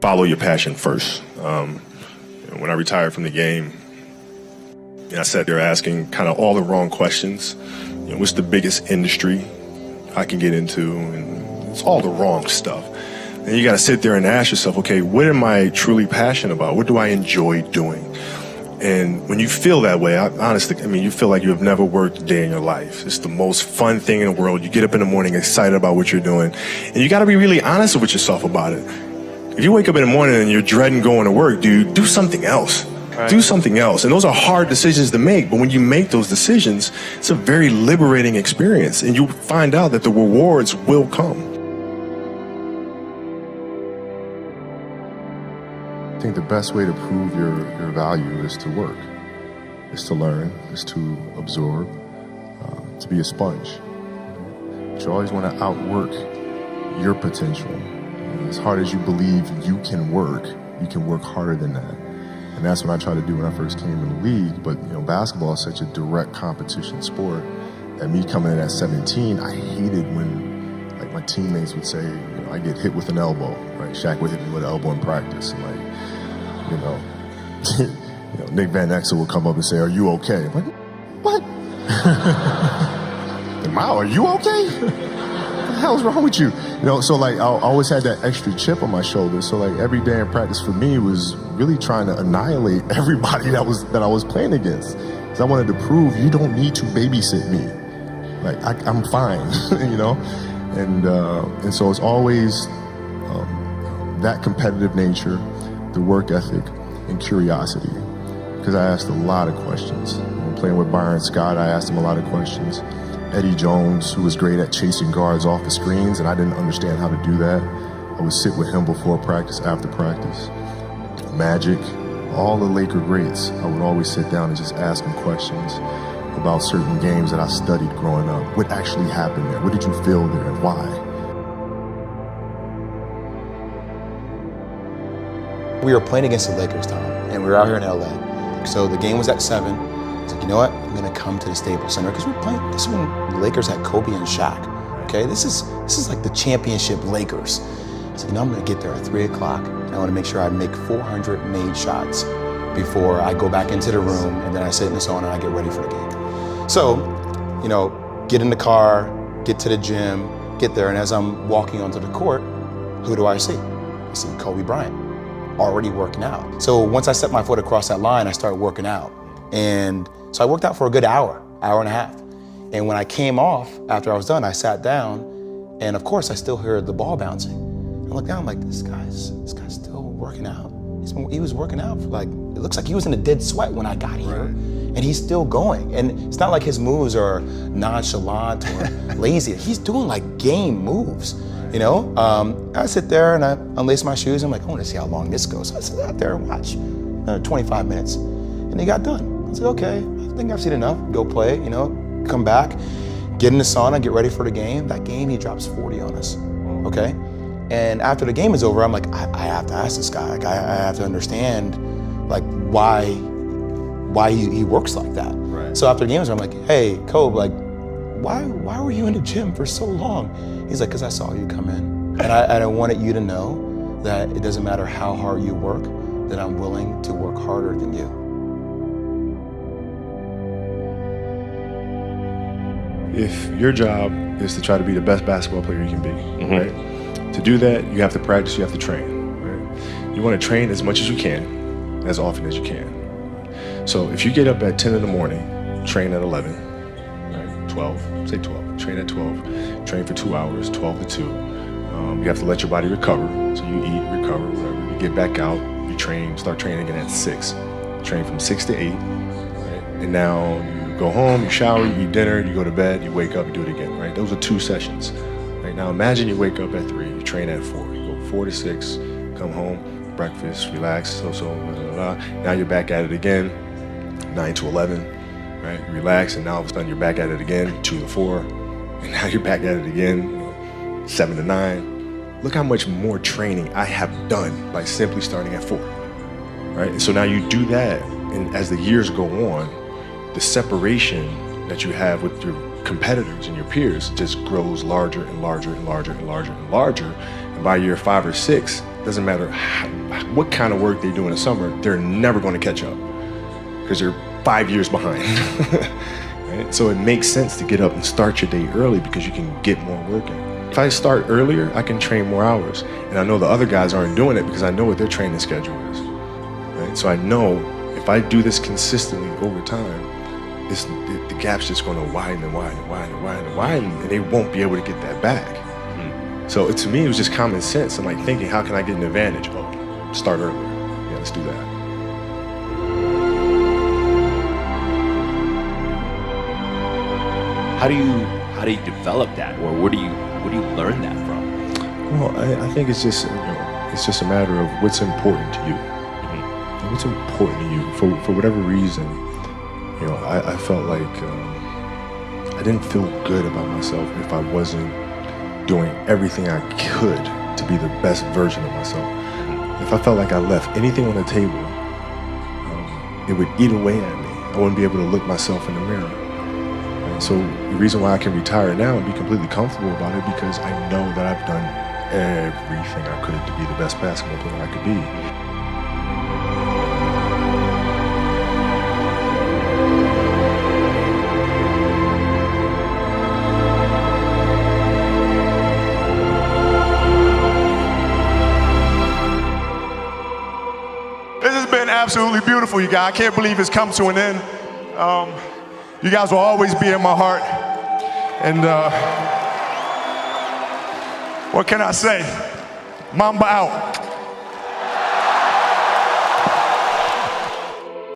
Follow your passion first. When I retired from the game, I sat there asking kind of all the wrong questions. What's the biggest industry I can get into? And it's all the wrong stuff. And you got to sit there and ask yourself, okay, what am I truly passionate about? What do I enjoy doing? And when you feel that way, honestly, you feel like you have never worked a day in your life. It's the most fun thing in the world. You get up in the morning excited about what you're doing. And you got to be really honest with yourself about it. If you wake up in the morning and you're dreading going to work, dude, do something else. Right. Do something else. And those are hard decisions to make. But when you make those decisions, it's a very liberating experience. And you find out that the rewards will come. I think the best way to prove your value is to work, is to learn, is to absorb, to be a sponge. But you always want to outwork your potential. As hard as you believe you can work harder than that. And that's what I tried to do when I first came in the league. But basketball is such a direct competition sport that me coming in at 17, I hated when my teammates would say, I get hit with an elbow, right? Shaq would hit me with an elbow in practice. And Nick Van Exel would come up and say, are you okay? I'm like, what? Mao, are you okay? What the hell's wrong with you? So I always had that extra chip on my shoulder. So every day in practice for me was really trying to annihilate everybody that I was playing against. Because I wanted to prove you don't need to babysit me. I'm fine, And so it's always that competitive nature, the work ethic, and curiosity. Because I asked a lot of questions. When playing with Bryant Scott, I asked him a lot of questions. Eddie Jones, who was great at chasing guards off the screens, and I didn't understand how to do that. I would sit with him before practice, after practice. Magic, all the Laker greats, I would always sit down and just ask them questions about certain games that I studied growing up. What actually happened there? What did you feel there and why? We were playing against the Lakers, Tom, and we were out here in LA. So the game was at 7. I was like, you know what? I'm gonna come to the Staples Center because we're playing. This is when the Lakers had Kobe and Shaq. Okay, this is like the championship Lakers. So I'm gonna get there at 3 o'clock, and I want to make sure I make 400 made shots before I go back into the room, and then I sit in the sauna and I get ready for the game. So, get in the car, get to the gym, get there, and as I'm walking onto the court, who do I see? I see Kobe Bryant, already working out. So once I set my foot across that line, I started working out. And so I worked out for a good hour and a half. And when I came off, after I was done, I sat down, and of course I still heard the ball bouncing. I looked down, I'm like, this guy's still working out. He was working out for it looks like he was in a dead sweat when I got here. Right. And he's still going. And it's not like his moves are nonchalant or lazy. He's doing game moves, I sit there and I unlace my shoes. I'm like, I want to see how long this goes. So I sit out there and watch 25 minutes. And he got done. I said, okay, I think I've seen enough. Go play, come back, get in the sauna, get ready for the game. That game, he drops 40 on us, okay? And after the game is over, I'm like, I have to ask this guy. I have to understand, why he works like that. Right. So after the game is over, I'm like, hey, Kobe, why were you in the gym for so long? He's like, because I saw you come in. And I wanted you to know that it doesn't matter how hard you work, that I'm willing to work harder than you. If your job is to try to be the best basketball player you can be, right? To do that, you have to practice, you have to train, right? You want to train as much as you can, as often as you can. So if you get up at 10 in the morning, train at 11, right? 12, say 12, train at 12, train for 2 hours, 12 to 2. You have to let your body recover. So you eat, recover, whatever. You get back out, you train, start training again at 6. Train from 6 to 8, right? And now you go home, you shower, you eat dinner, you go to bed, you wake up, you do it again, right? Those are 2 sessions. Right? Now imagine you wake up at 3, you train at 4, you go 4 to 6, come home, breakfast, relax, blah, blah, blah. Now you're back at it again, 9 to 11, right? You relax, and now all of a sudden you're back at it again, 2 to 4, and now you're back at it again, 7 to 9. Look how much more training I have done by simply starting at 4, right? And so now you do that, and as the years go on, the separation that you have with your competitors and your peers just grows larger and larger and larger and larger and larger. And by year 5 or 6, doesn't matter what kind of work they do in the summer, they're never going to catch up because you're 5 years behind. Right? So it makes sense to get up and start your day early because you can get more work in. If I start earlier, I can train more hours. And I know the other guys aren't doing it because I know what their training schedule is. Right? So I know if I do this consistently over time, the gap's just going to widen and widen and widen and widen and widen, and they won't be able to get that back. So to me, it was just common sense. I'm like thinking, how can I get an advantage? Oh, start earlier. Yeah, let's do that. How do you develop that, or where do you learn that from? Well, I think it's just it's just a matter of what's important to you. What's important to you for whatever reason. I felt like I didn't feel good about myself if I wasn't doing everything I could to be the best version of myself. If I felt like I left anything on the table, it would eat away at me. I wouldn't be able to look myself in the mirror. And so the reason why I can retire now and be completely comfortable about it, because I know that I've done everything I could to be the best basketball player I could be. Absolutely beautiful, you guys. I can't believe it's come to an end. You guys will always be in my heart. And what can I say? Mamba out.